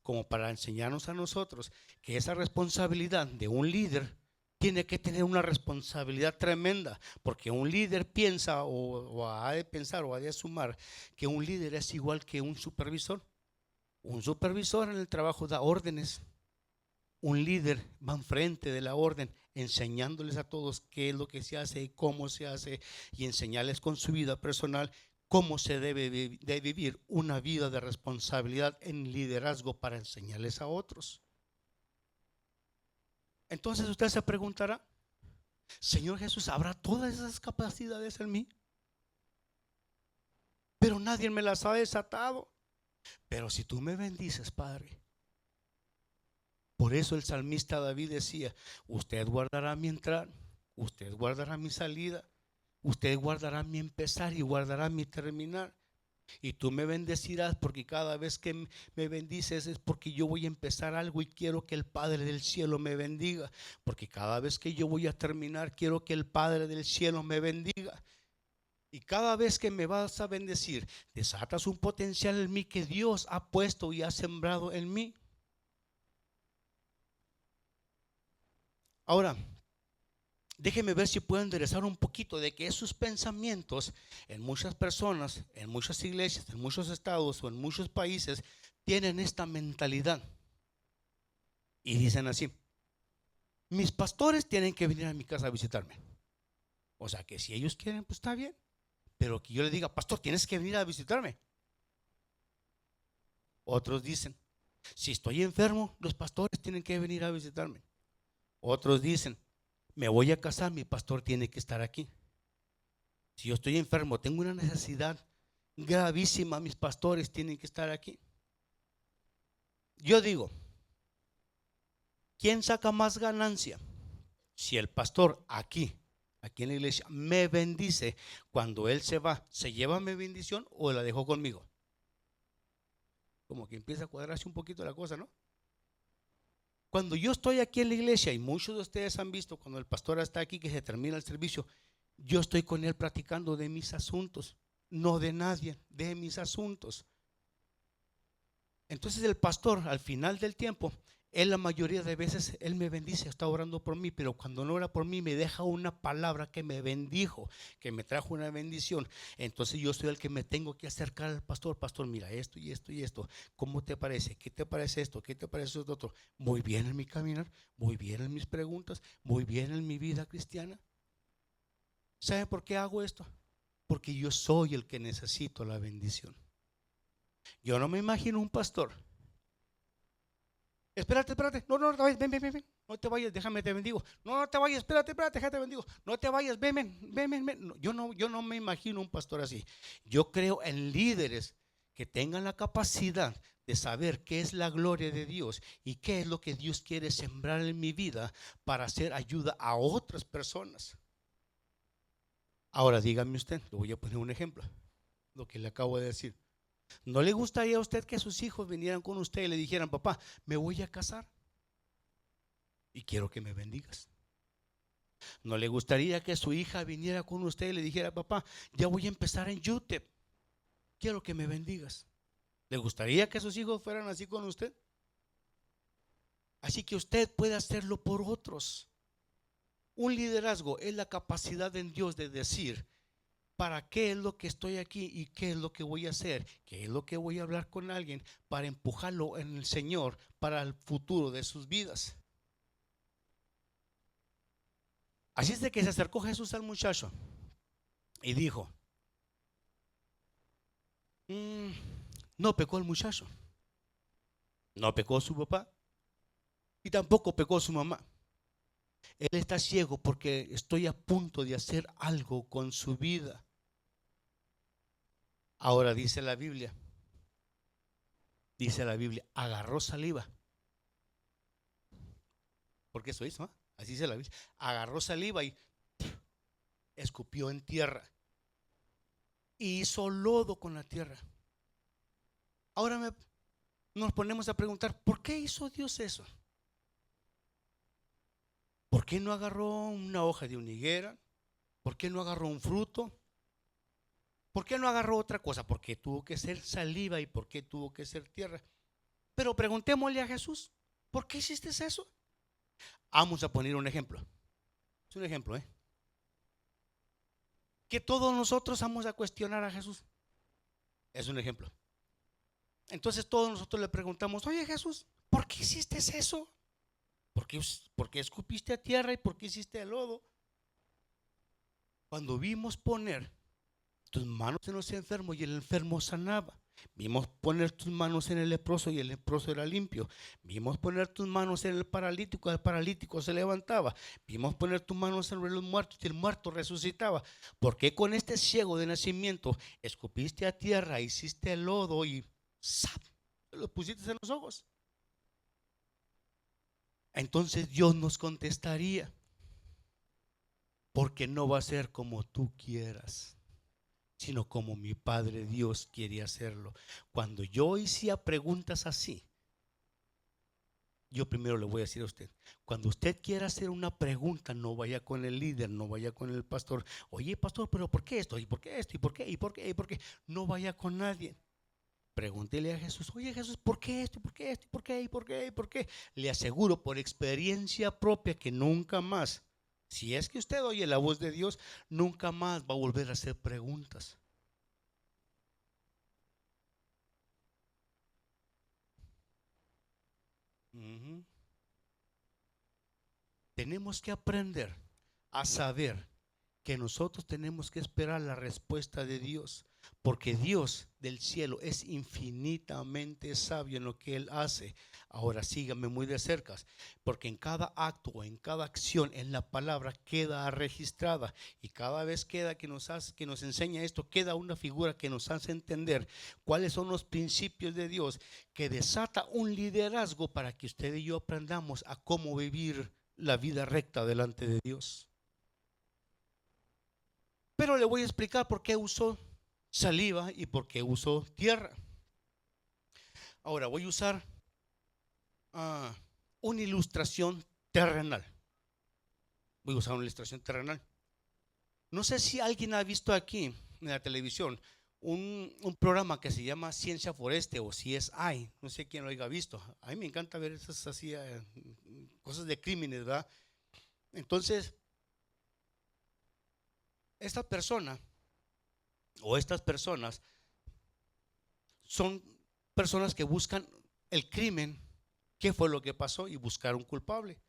como para enseñarnos a nosotros que esa responsabilidad de un líder tiene que tener una responsabilidad tremenda, porque un líder piensa o ha de pensar o ha de asumir que un líder es igual que un supervisor. Un supervisor en el trabajo da órdenes. Un líder va enfrente de la orden enseñándoles a todos qué es lo que se hace y cómo se hace, y enseñarles con su vida personal cómo se debe de vivir una vida de responsabilidad en liderazgo para enseñarles a otros. Entonces usted se preguntará, Señor Jesús, ¿habrá todas esas capacidades en mí? Pero nadie me las ha desatado. Pero si tú me bendices, Padre. Por eso el salmista David decía, usted guardará mi entrar, usted guardará mi salida, usted guardará mi empezar y guardará mi terminar. Y tú me bendecirás, porque cada vez que me bendices es porque yo voy a empezar algo y quiero que el Padre del cielo me bendiga. Porque cada vez que yo voy a terminar, quiero que el Padre del cielo me bendiga. Y cada vez que me vas a bendecir, desatas un potencial en mí que Dios ha puesto y ha sembrado en mí. Ahora, déjeme ver si puedo enderezar un poquito de que esos pensamientos en muchas personas, en muchas iglesias, en muchos estados o en muchos países tienen esta mentalidad. Y dicen así, mis pastores tienen que venir a mi casa a visitarme. O sea que si ellos quieren, pues está bien. Pero que yo le diga, pastor, tienes que venir a visitarme. Otros dicen, si estoy enfermo, los pastores tienen que venir a visitarme. Otros dicen, me voy a casar, mi pastor tiene que estar aquí. Si yo estoy enfermo, tengo una necesidad gravísima, mis pastores tienen que estar aquí. Yo digo, ¿quién saca más ganancia? Si el pastor aquí en la iglesia me bendice, cuando él se va, ¿se lleva mi bendición o la dejó conmigo? Como que empieza a cuadrarse un poquito la cosa, ¿no? Cuando yo estoy aquí en la iglesia, y muchos de ustedes han visto cuando el pastor está aquí que se termina el servicio, yo estoy con él platicando de mis asuntos, no de nadie, de mis asuntos. Entonces el pastor al final del tiempo, él la mayoría de veces, él me bendice, está orando por mí, pero cuando no ora por mí me deja una palabra que me bendijo, que me trajo una bendición. Entonces yo soy el que me tengo que acercar al pastor. Pastor, mira esto y esto y esto, ¿cómo te parece? ¿Qué te parece esto? ¿Qué te parece esto otro? Muy bien en mi caminar, muy bien en mis preguntas, muy bien en mi vida cristiana. ¿Sabe por qué hago esto? Porque yo soy el que necesito la bendición. Yo no me imagino un pastor. Espérate, no, ven, no te vayas, déjame te bendigo. No te vayas, espérate, déjame te bendigo. No te vayas, ven. No, yo no me imagino un pastor así. Yo creo en líderes que tengan la capacidad de saber qué es la gloria de Dios y qué es lo que Dios quiere sembrar en mi vida para hacer ayuda a otras personas. Ahora dígame usted, le voy a poner un ejemplo, lo que le acabo de decir. ¿No le gustaría a usted que sus hijos vinieran con usted y le dijeran, papá, me voy a casar y quiero que me bendigas? ¿No le gustaría que su hija viniera con usted y le dijera, papá, ya voy a empezar en YouTube, quiero que me bendigas? ¿Le gustaría que sus hijos fueran así con usted? Así que usted puede hacerlo por otros. Un liderazgo es la capacidad en Dios de decir, ¿para qué es lo que estoy aquí y qué es lo que voy a hacer? ¿Qué es lo que voy a hablar con alguien para empujarlo en el Señor para el futuro de sus vidas? Así es de que se acercó Jesús al muchacho y dijo, no pecó el muchacho, no pecó su papá y tampoco pecó su mamá. Él está ciego porque estoy a punto de hacer algo con su vida. Ahora dice la Biblia, agarró saliva. Porque eso hizo, ¿eh? Así dice la Biblia. Agarró saliva y escupió en tierra. Y hizo lodo con la tierra. Ahora nos ponemos a preguntar, ¿por qué hizo Dios eso? ¿Por qué no agarró una hoja de una higuera? ¿Por qué no agarró un fruto? ¿Por qué no agarró otra cosa? ¿Por qué tuvo que ser saliva y por qué tuvo que ser tierra? Pero preguntémosle a Jesús, ¿por qué hiciste eso? Vamos a poner un ejemplo. un ejemplo, que todos nosotros vamos a cuestionar a Jesús. Es un ejemplo. Entonces todos nosotros le preguntamos: oye Jesús, ¿por qué hiciste eso? ¿Por qué escupiste a tierra y por qué hiciste el lodo? Cuando vimos poner tus manos en los enfermos y el enfermo sanaba, vimos poner tus manos en el leproso y el leproso era limpio, vimos poner tus manos en el paralítico se levantaba, vimos poner tus manos sobre los muertos y el muerto resucitaba. ¿Por qué con este ciego de nacimiento escupiste a tierra, hiciste el lodo y ¡zap!, lo pusiste en los ojos? Entonces Dios nos contestaría: porque no va a ser como tú quieras, sino como mi Padre Dios quiere hacerlo. Cuando yo hacía preguntas así, yo primero le voy a decir a usted: cuando usted quiera hacer una pregunta, no vaya con el líder, no vaya con el pastor. Oye pastor, pero ¿por qué esto? ¿Y por qué esto? ¿Y por qué? ¿Y por qué? ¿Y por qué? No vaya con nadie. Pregúntele a Jesús: oye Jesús, ¿por qué esto? ¿Y por qué esto? ¿Y por qué? ¿Y por qué? ¿Y por qué? Le aseguro por experiencia propia que nunca más, si es que usted oye la voz de Dios, nunca más va a volver a hacer preguntas. Tenemos que aprender a saber que nosotros tenemos que esperar la respuesta de Dios, porque Dios del cielo es infinitamente sabio en lo que Él hace. Ahora síganme muy de cerca, porque en cada acto o en cada acción en la palabra queda registrada, y cada vez queda que nos enseña esto, queda una figura que nos hace entender cuáles son los principios de Dios, que desata un liderazgo para que usted y yo aprendamos a cómo vivir la vida recta delante de Dios. Pero le voy a explicar por qué usó saliva y por qué usó tierra. Ahora voy a usar una ilustración terrenal. Voy a usar una ilustración terrenal. No sé si alguien ha visto aquí en la televisión un programa que se llama Ciencia Forense o CSI. No sé quién lo haya visto. A mí me encanta ver esas así, cosas de crímenes, ¿verdad? Entonces, esta persona o estas personas son personas que buscan el crimen, qué fue lo que pasó, y buscar un culpable.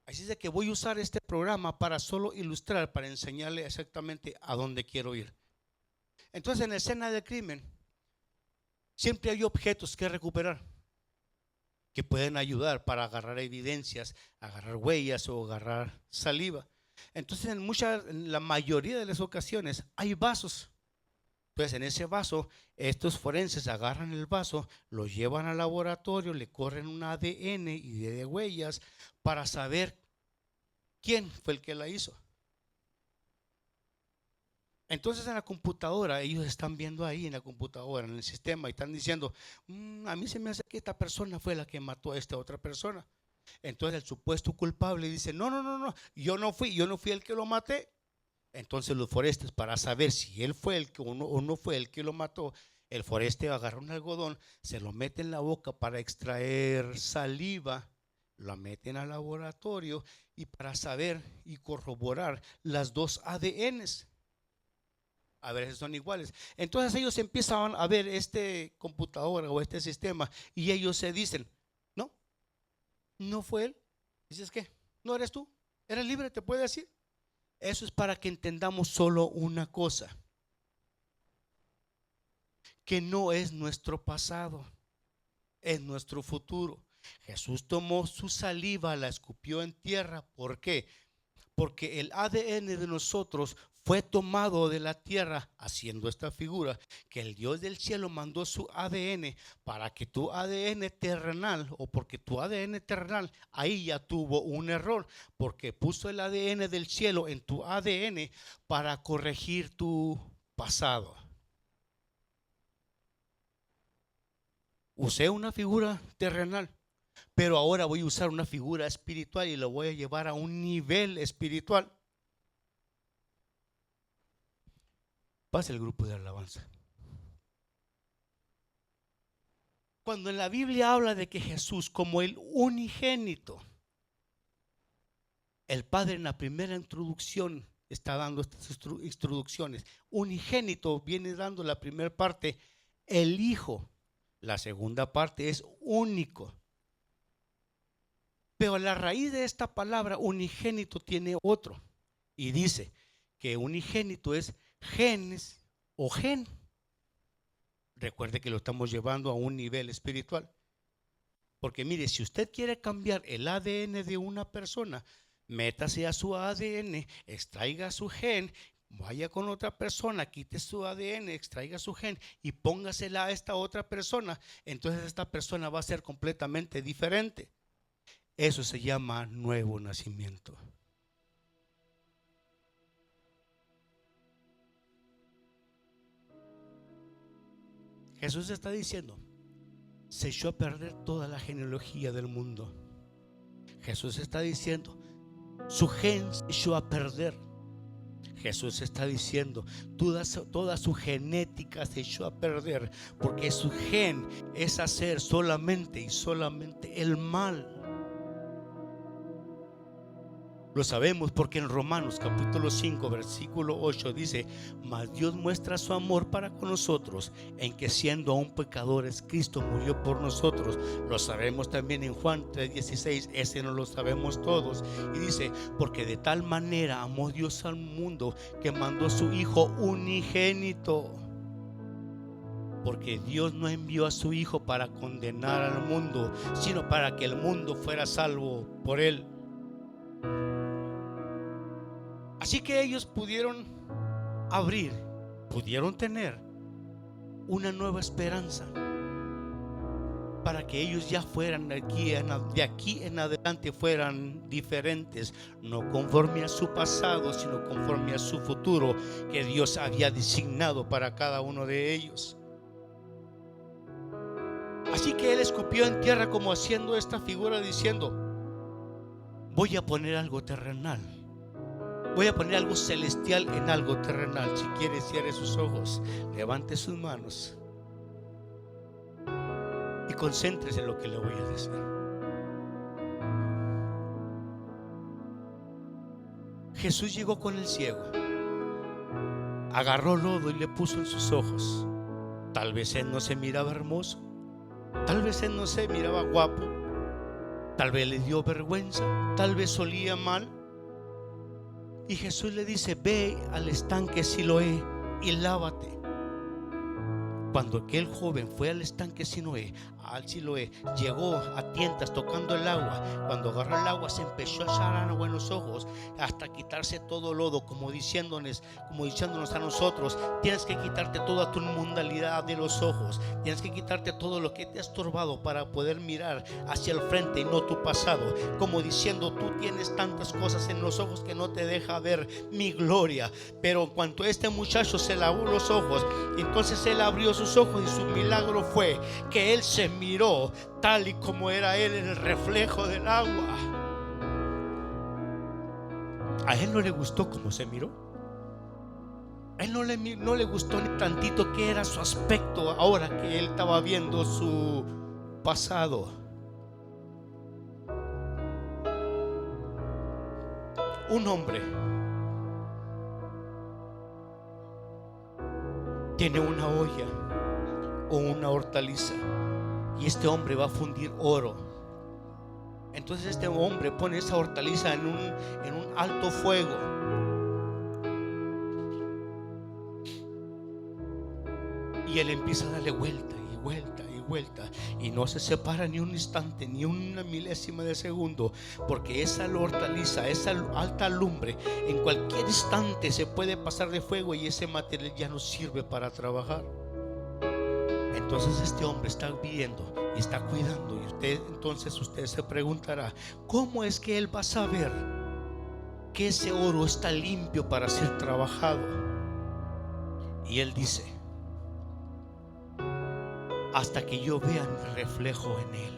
Así es de que voy a usar este programa para solo ilustrar, para enseñarle exactamente a dónde quiero ir. Entonces, en la escena del crimen siempre hay objetos que recuperar que pueden ayudar para agarrar evidencias, agarrar huellas o agarrar saliva. Entonces, en la mayoría de las ocasiones hay vasos. Entonces, en ese vaso, estos forenses agarran el vaso, lo llevan al laboratorio, le corren un ADN y de huellas para saber quién fue el que la hizo. Entonces, en la computadora, ellos están viendo ahí en la computadora, en el sistema, y están diciendo: a mí se me hace que esta persona fue la que mató a esta otra persona. Entonces el supuesto culpable dice: no, yo no fui el que lo maté. Entonces los forenses, para saber si él fue el que o no fue el que lo mató, el foreste agarra un algodón, se lo mete en la boca para extraer saliva, lo meten al laboratorio y para saber y corroborar las dos ADNs, a ver si son iguales. Entonces ellos empiezan a ver este computadora o este sistema y ellos se dicen: no fue él. Dices: ¿qué? ¿No eres tú? ¿Eres libre? ¿Te puede decir? Eso es para que entendamos solo una cosa: que no es nuestro pasado, es nuestro futuro. Jesús tomó su saliva, la escupió en tierra. ¿Por qué? Porque el ADN de nosotros fue tomado de la tierra, haciendo esta figura, que el Dios del cielo mandó su ADN para que tu ADN terrenal, o porque tu ADN terrenal ahí ya tuvo un error, porque puso el ADN del cielo en tu ADN para corregir tu pasado. Usé una figura terrenal, pero ahora voy a usar una figura espiritual y lo voy a llevar a un nivel espiritual. Pasa el grupo de alabanza. Cuando en la Biblia habla de que Jesús, como el unigénito, El Padre en la primera introducción está dando estas instrucciones. Unigénito viene dando la primera parte, el Hijo. La segunda parte es único. Pero la raíz de esta palabra unigénito tiene otro. Y dice que unigénito es genes o gen. Recuerde que lo estamos llevando a un nivel espiritual. Porque mire, si usted quiere cambiar el ADN de una persona, métase a su ADN, extraiga su gen, vaya con otra persona, quite su ADN, extraiga su gen y póngasela a esta otra persona. Entonces esta persona va a ser completamente diferente. Eso se llama nuevo nacimiento. Jesús está diciendo, se echó a perder toda la genealogía del mundo. Jesús está diciendo, su gen se echó a perder. Jesús está diciendo, toda su genética se echó a perder, porque su gen es hacer solamente y solamente el mal. Lo sabemos porque en Romanos capítulo 5 versículo 8 dice: mas Dios muestra su amor para con nosotros en que siendo aún pecadores Cristo murió por nosotros. Lo sabemos también en Juan 3:16, ese no lo sabemos todos, y dice: porque de tal manera amó Dios al mundo que mandó a su Hijo unigénito. Porque Dios no envió a su Hijo para condenar al mundo, sino para que el mundo fuera salvo por él. Así que ellos pudieron abrir, pudieron tener una nueva esperanza para que ellos ya fueran de aquí en adelante fueran diferentes, no conforme a su pasado, sino conforme a su futuro que Dios había designado para cada uno de ellos. Así que él escupió en tierra como haciendo esta figura diciendo: voy a poner algo terrenal, voy a poner algo celestial en algo terrenal. Si quiere, cierre sus ojos, levante sus manos y concéntrese en lo que le voy a decir. Jesús llegó con el ciego, agarró lodo y le puso en sus ojos. Tal vez él no se miraba hermoso, tal vez él no se miraba guapo, tal vez le dio vergüenza, tal vez olía mal. Y Jesús le dice: ve al estanque Siloé y lávate. Cuando aquel joven fue al estanque Siloé, llegó a tientas tocando el agua. Cuando agarró el agua se empezó a echar agua en los ojos hasta quitarse todo lodo, como diciéndonos a nosotros: tienes que quitarte toda tu inmundalidad de los ojos, tienes que quitarte todo lo que te ha estorbado para poder mirar hacia el frente y no tu pasado, como diciendo: tú tienes tantas cosas en los ojos que no te deja ver mi gloria. Pero en cuanto este muchacho se lavó los ojos, entonces él abrió sus ojos y su milagro fue que él se miró tal y como era él en el reflejo del agua. A él no le gustó cómo se miró. A él no le gustó ni tantito que era su aspecto ahora que él estaba viendo su pasado. Un hombre tiene una olla o una hortaliza y este hombre va a fundir oro. Entonces este hombre pone esa hortaliza en un alto fuego. Y él empieza a darle vuelta y vuelta y vuelta, y no se separa ni un instante, ni una milésima de segundo, porque esa hortaliza, esa alta lumbre, en cualquier instante se puede pasar de fuego y ese material ya no sirve para trabajar. Entonces este hombre está viendo y está cuidando, y usted se preguntará: ¿cómo es que él va a saber que ese oro está limpio para ser trabajado? Y él dice: hasta que yo vea mi reflejo en él.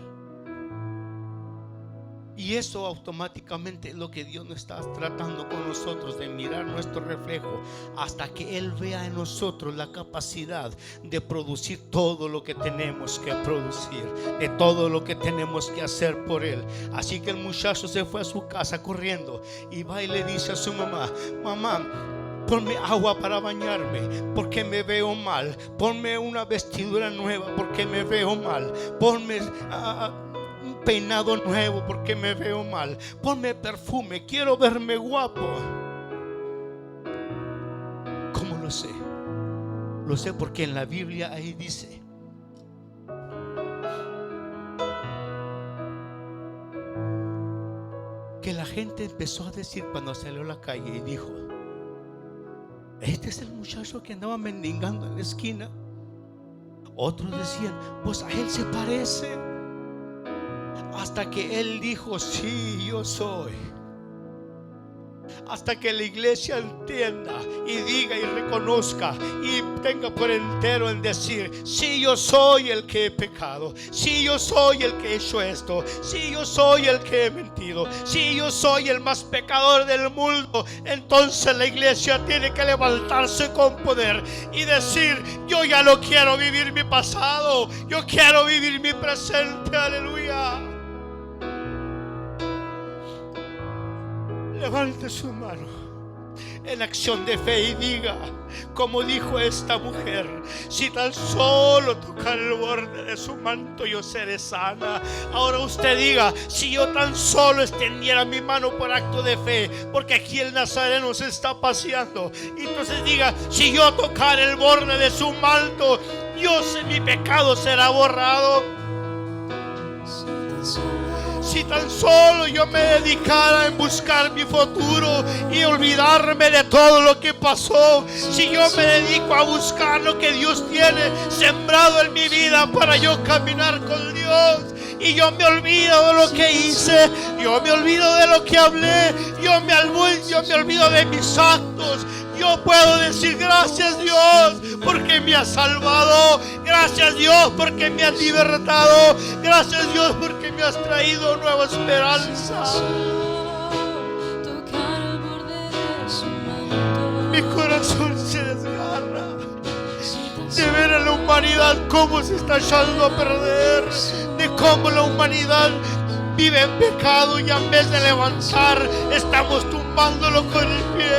Y Y eso automáticamente es lo que Dios nos está tratando con nosotros, de mirar nuestro reflejo hasta que Él vea en nosotros la capacidad de producir todo lo que tenemos que producir, de todo lo que tenemos que hacer por Él. Así que el muchacho se fue a su casa corriendo y va y le dice a su mamá: mamá, ponme agua para bañarme porque me veo mal. Ponme una vestidura nueva porque me veo mal. Ponme un peinado nuevo porque me veo mal. Ponme perfume, quiero verme guapo. ¿Cómo lo sé? Lo sé porque en la Biblia ahí dice: que la gente empezó a decir cuando salió a la calle y dijo: este es el muchacho que andaba mendigando en la esquina. Otros decían: pues a él se parece. Hasta que él dijo: sí, yo soy. Hasta que la iglesia entienda y diga y reconozca y tenga por entero en decir: sí, yo soy el que he pecado, sí, yo soy el que he hecho esto, sí, yo soy el que he mentido, sí, yo soy el más pecador del mundo. Entonces la iglesia tiene que levantarse con poder y decir: yo ya no quiero vivir mi pasado, yo quiero vivir mi presente. Aleluya. Levante su mano en acción de fe y diga, como dijo esta mujer: si tan solo tocar el borde de su manto, yo seré sana. Ahora usted diga: si yo tan solo extendiera mi mano por acto de fe, porque aquí el Nazareno se está paseando. Entonces diga: si yo tocar el borde de su manto, mi pecado será borrado. Si tan solo yo me dedicara en buscar mi futuro y olvidarme de todo lo que pasó, si yo me dedico a buscar lo que Dios tiene sembrado en mi vida para yo caminar con Dios, y yo me olvido de lo que hice, yo me olvido de lo que hablé, yo me olvido de mis actos, yo puedo decir: gracias Dios porque me has salvado, gracias Dios porque me has libertado, gracias Dios porque me has traído nueva esperanza. Mi corazón se desgarra de ver a la humanidad cómo se está echando a perder, de cómo la humanidad vive en pecado y en vez de levantar estamos tumbándolo con el pie.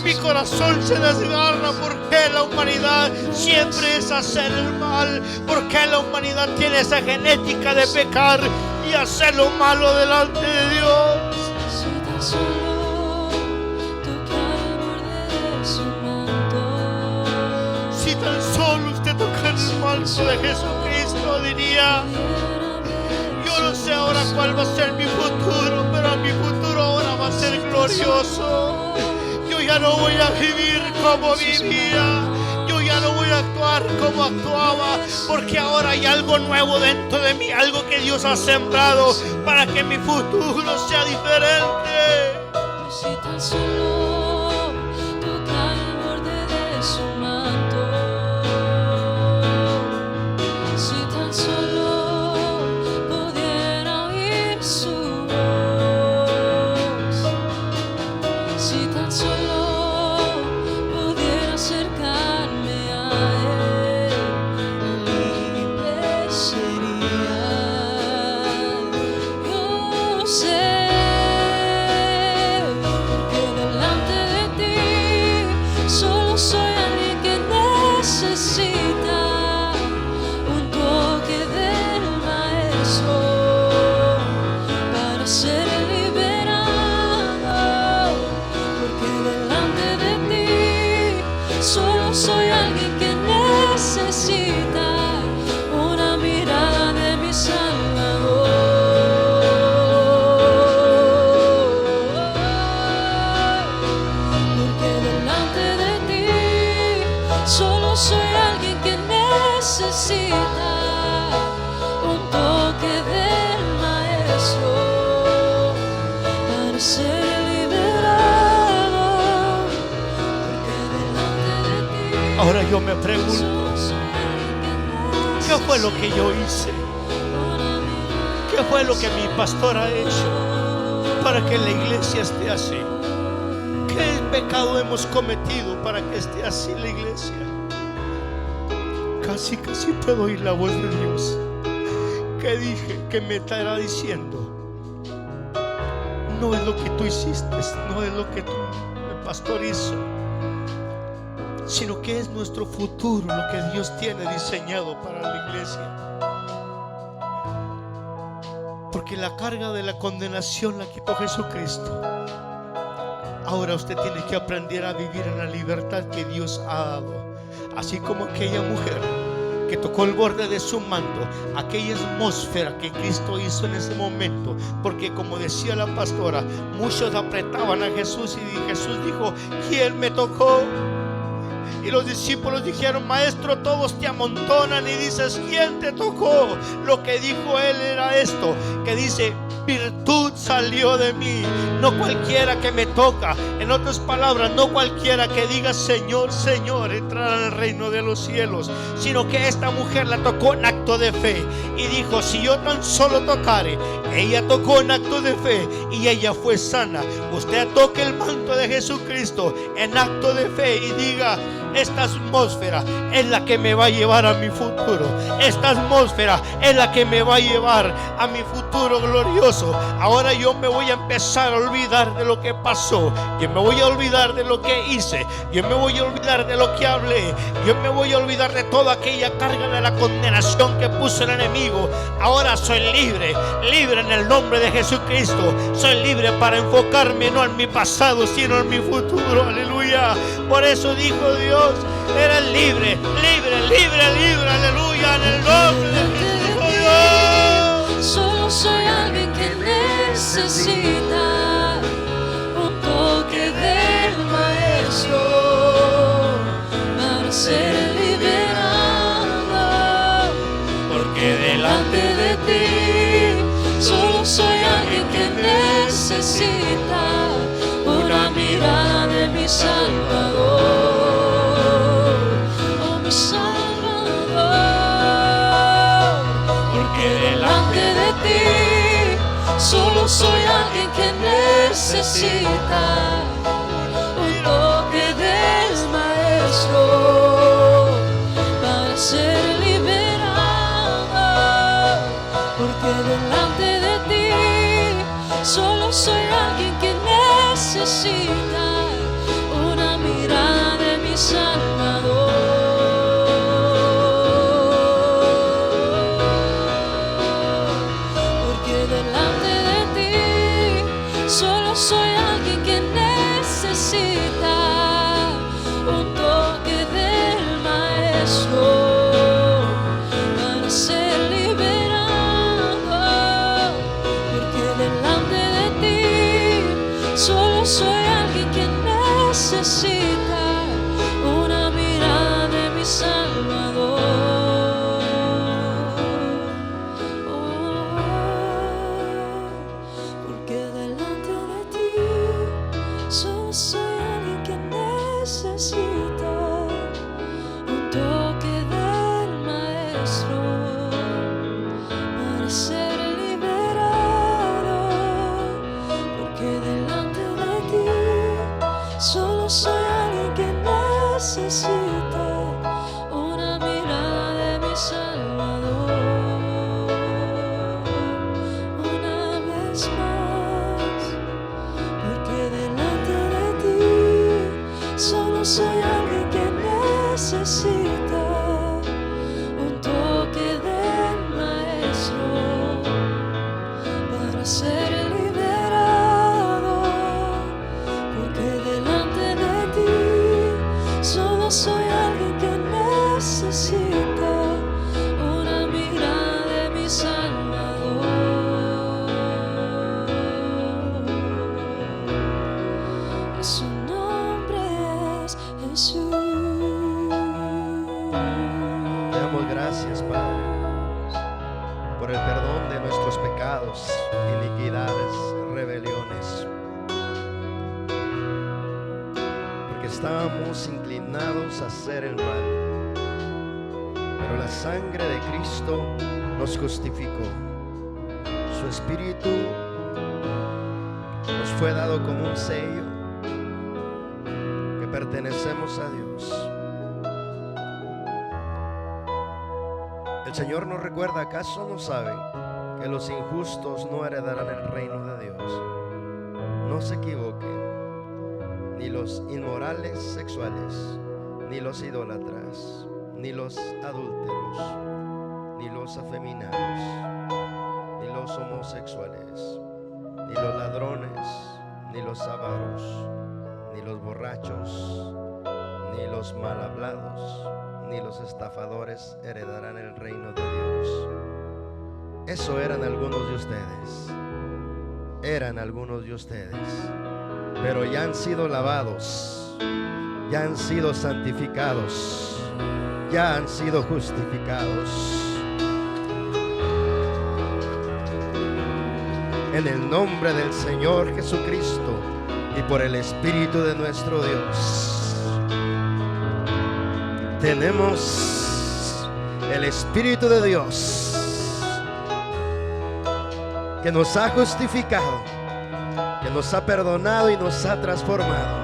Mi corazón se desgarra porque la humanidad siempre es hacer el mal, porque la humanidad tiene esa genética de pecar y hacer lo malo delante de Dios. Si tan solo usted toca el manto de Jesucristo, diría: yo no sé ahora cuál va a ser mi futuro, pero mi futuro ahora va a ser glorioso. Yo ya no voy a vivir como vivía, yo ya no voy a actuar como actuaba, porque ahora hay algo nuevo dentro de mí, algo que Dios ha sembrado para que mi futuro sea diferente. Si tan solo tocar el borde de su manto, si tan solo pudiera oír su voz, si tan solo pudiera acercarme a Él, libre sería. Yo sé que delante de ti solo soy alguien que necesita un toque del Maestro para ser liberado, porque delante de ti solo soy alguien que necesita una mirada de mi Salvador. Porque delante de ti solo soy alguien que necesita un toque del Maestro para ser liberado, porque delante de ti. Ahora yo me pregunto, ¿qué fue lo que yo hice? ¿Qué fue lo que mi pastor ha hecho para que la iglesia esté así? ¿Qué pecado hemos cometido para que esté así la iglesia? Casi puedo oír la voz de Dios. ¿Qué dije? ¿Qué me estará diciendo? No es lo que tú hiciste, no es lo que el pastor hizo, sino que es nuestro futuro, lo que Dios tiene diseñado para la iglesia. Porque la carga de la condenación la quitó Jesucristo. Ahora usted tiene que aprender a vivir en la libertad que Dios ha dado. Así como aquella mujer que tocó el borde de su manto, aquella atmósfera que Cristo hizo en ese momento. Porque como decía la pastora, muchos apretaban a Jesús y Jesús dijo: ¿quién me tocó? Y los discípulos dijeron: maestro, todos te amontonan y dices: ¿quién te tocó? Lo que dijo él era esto, que dice: virtud salió de mí. No cualquiera que me toca. En otras palabras, no cualquiera que diga Señor, Señor, entrará al reino de los cielos, sino que esta mujer la tocó en acto de fe y dijo: si yo tan solo tocare. Ella tocó en acto de fe y ella fue sana. Usted toque el manto de Jesucristo en acto de fe y diga: esta atmósfera es la que me va a llevar a mi futuro. Esta atmósfera es la que me va a llevar a mi futuro glorioso. Ahora yo me voy a empezar a olvidar de lo que pasó. Yo me voy a olvidar de lo que hice. Yo me voy a olvidar de lo que hablé. Yo me voy a olvidar de toda aquella carga de la condenación que puso el enemigo. Ahora soy libre, libre en el nombre de Jesucristo. Soy libre para enfocarme no en mi pasado, sino en mi futuro. Aleluya. Por eso dijo Dios: eres libre, libre, libre, libre, aleluya, en el nombre de Cristo Dios. Solo soy alguien que necesita un toque del Maestro para ser liberado, porque delante de ti solo soy alguien que necesita una mirada de mi Salvador. Solo soy alguien que necesita un toque del Maestro para ser liberado, porque delante de ti solo soy alguien que necesita una mirada de mi Salvador. Solo soy alguien que necesita un toque del Maestro para ser liberado, porque delante de ti solo soy alguien que necesita una mirada de mi Salvador. Soy alguien que necesita un toque del Maestro para ser liberado, porque delante de ti solo soy alguien que necesita una mirada de mi Salvador. Una vez más, porque delante de ti solo soy alguien que necesita un toque del Maestro para ser liberado, porque delante de ti solo soy alguien que necesita una mirada de mi Salvador. Su nombre es Jesús. Te damos gracias, Padre, por el perdón de nuestros pecados, iniquidades, rebeliones, porque estábamos inclinados a hacer el mal, pero la sangre de Cristo nos justificó. Su Espíritu nos fue dado como un sello que pertenecemos a Dios. El Señor nos recuerda, ¿acaso no saben que los injustos no heredarán el reino de Dios? No se equivoquen, ni los inmorales sexuales, ni los idólatras, ni los adúlteros, ni los afeminados, ni los homosexuales, ni los ladrones, ni los avaros, ni los borrachos, ni los mal hablados, ni los estafadores heredarán el reino de Dios. Eso eran algunos de ustedes. Eran algunos de ustedes. Pero ya han sido lavados, ya han sido santificados, ya han sido justificados. En el nombre del Señor Jesucristo y por el Espíritu de nuestro Dios. Tenemos el Espíritu de Dios que nos ha justificado, que nos ha perdonado y nos ha transformado.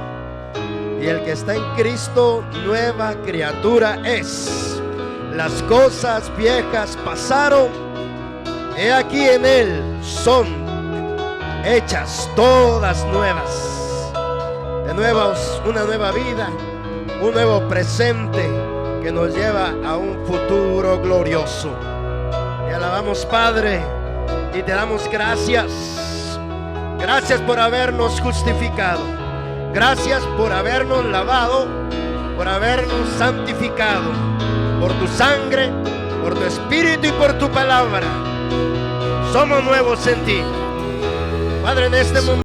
Y el que está en Cristo, nueva criatura es. Las cosas viejas pasaron, he aquí en Él son hechas todas nuevas. De nuevo, una nueva vida, un nuevo presente que nos lleva a un futuro glorioso. Te alabamos, Padre, y te damos gracias. Gracias por habernos justificado. Gracias por habernos lavado, por habernos santificado, por tu sangre, por tu Espíritu y por tu palabra. Somos nuevos en ti. Padre, en este momento